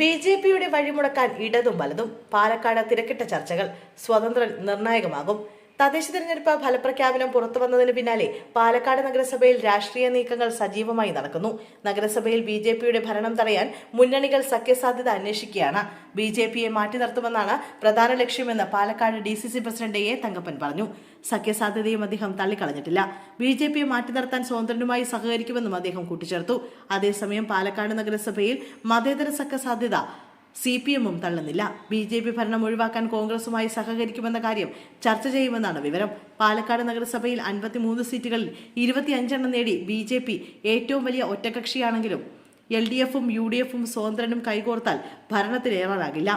ബി.ജെ.പിയുടെ വഴിമുടക്കാൻ ഇടതും വലതും. പാലക്കാട് തിരക്കിട്ട ചർച്ചകൾ. സ്വതന്ത്രൻ നിർണായകമാകും. തദ്ദേശ തെരഞ്ഞെടുപ്പ് ഫലപ്രഖ്യാപനം പുറത്തുവന്നതിന് പിന്നാലെ പാലക്കാട് നഗരസഭയിൽ രാഷ്ട്രീയ നീക്കങ്ങൾ സജീവമായി നടക്കുന്നു. നഗരസഭയിൽ ബി.ജെ.പിയുടെ ഭരണം തടയാൻ മുന്നണികൾ സഖ്യസാധ്യത അന്വേഷിക്കുകയാണ്. ബി.ജെ.പിയെ മാറ്റി നിർത്തുമെന്നാണ് പ്രധാന ലക്ഷ്യമെന്ന് Palakkad DCC president A Thankappan പറഞ്ഞു. സഖ്യസാധ്യതയും അദ്ദേഹം തള്ളിക്കളഞ്ഞിട്ടില്ല. ബി.ജെ.പിയെ മാറ്റി നിർത്താൻ സ്വതന്ത്രനുമായി സഹകരിക്കുമെന്നും അദ്ദേഹം കൂട്ടിച്ചേർത്തു. അതേസമയം പാലക്കാട് നഗരസഭയിൽ മതേതര സഖ്യസാധ്യത CPM-ഉം തള്ളുന്നില്ല. ബി.ജെ.പി ഭരണം ഒഴിവാക്കാൻ കോൺഗ്രസുമായി സഹകരിക്കുമെന്ന കാര്യം ചർച്ച ചെയ്യുമെന്നാണ് വിവരം. പാലക്കാട് നഗരസഭയിൽ 53 സീറ്റുകളിൽ 25 നേടി ബി.ജെ.പി ഏറ്റവും വലിയ ഒറ്റകക്ഷിയാണെങ്കിലും LDF-ഉം UDF-ഉം സ്വതന്ത്രനും കൈകോർത്താൽ ഭരണത്തിലേറാനാകില്ല.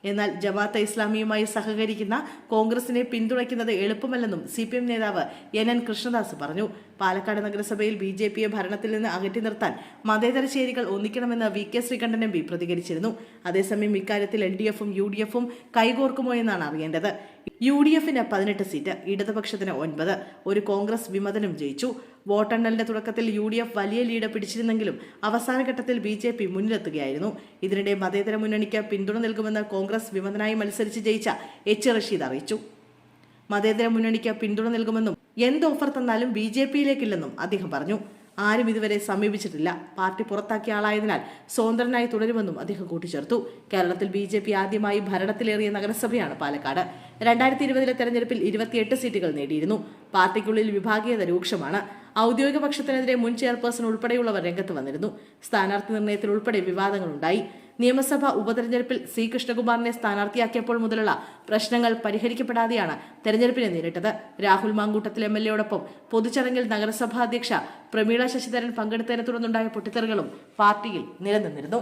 എന്നാൽ ജമാഅത്തെ ഇസ്ലാമിയുമായി സഹകരിക്കുന്ന കോൺഗ്രസിനെ പിന്തുണയ്ക്കുന്നത് എളുപ്പമല്ലെന്നും CPM നേതാവ് NN കൃഷ്ണദാസ് പറഞ്ഞു. പാലക്കാട് നഗരസഭയിൽ ബി.ജെ.പിയെ ഭരണത്തിൽ നിന്ന് അകറ്റി നിർത്താൻ മതേതര ചേരികൾ ഒന്നിക്കണമെന്ന് VK ശ്രീകണ്ഠൻ MP പ്രതികരിച്ചിരുന്നു. അതേസമയം ഇക്കാര്യത്തിൽ LDF-ഉം UDF-ഉം കൈകോർക്കുമോ എന്നാണ് അറിയേണ്ടത്. UDF-ന് 18 സീറ്റ്, ഇടതുപക്ഷത്തിന് 9. ഒരു കോൺഗ്രസ് വിമതനും ജയിച്ചു. വോട്ടെണ്ണലിന്റെ തുടക്കത്തിൽ UDF വലിയ ലീഡ് പിടിച്ചിരുന്നെങ്കിലും അവസാന ഘട്ടത്തിൽ ബി.ജെ.പി മുന്നിലെത്തുകയായിരുന്നു. ഇതിനിടെ മതേതര മുന്നണിക്ക് പിന്തുണ നൽകുമെന്ന് കോൺഗ്രസ് വിമതനായി മത്സരിച്ച് ജയിച്ച H റഷീദ് അറിയിച്ചു. മതേതര മുന്നണിക്ക് പിന്തുണ നൽകുമെന്നും എന്ത് ഓഫർ തന്നാലും ബി.ജെ.പിയിലേക്കില്ലെന്നും അദ്ദേഹം പറഞ്ഞു. ആരും ഇതുവരെ സമീപിച്ചിട്ടില്ല. പാർട്ടി പുറത്താക്കിയ ആളായതിനാൽ സ്വതന്ത്രനായി തുടരുമെന്നും അദ്ദേഹം കൂട്ടിച്ചേർത്തു. കേരളത്തിൽ ബി.ജെ.പി ആദ്യമായി ഭരണത്തിലേറിയ നഗരസഭയാണ് പാലക്കാട്. 2020 തെരഞ്ഞെടുപ്പിൽ 28 സീറ്റുകൾ നേടിയിരുന്നു. പാർട്ടിക്കുള്ളിൽ വിഭാഗീയത രൂക്ഷമാണ്. ഔദ്യോഗിക പക്ഷത്തിനെതിരെ മുൻ ചെയർപേഴ്സൺ ഉൾപ്പെടെയുള്ളവർ രംഗത്ത് വന്നിരുന്നു. സ്ഥാനാർത്ഥി നിർണയത്തിൽ ഉൾപ്പെടെ വിവാദങ്ങളുണ്ടായി. നിയമസഭാ ഉപതെരഞ്ഞെടുപ്പിൽ C കൃഷ്ണകുമാറിനെ സ്ഥാനാർത്ഥിയാക്കിയപ്പോൾ മുതലുള്ള പ്രശ്നങ്ങൾ പരിഹരിക്കപ്പെടാതെയാണ് തെരഞ്ഞെടുപ്പിനെ നേരിട്ടത്. രാഹുൽ മാങ്കൂട്ടത്തിൽ MLA-യോടൊപ്പം പൊതുചടങ്ങിൽ നഗരസഭാ അധ്യക്ഷ പ്രമീള ശശിധരൻ പങ്കെടുത്തതിനെ തുടർന്നുണ്ടായ പൊട്ടിത്തെറികളും പാർട്ടിയിൽ നിലനിന്നിരുന്നു.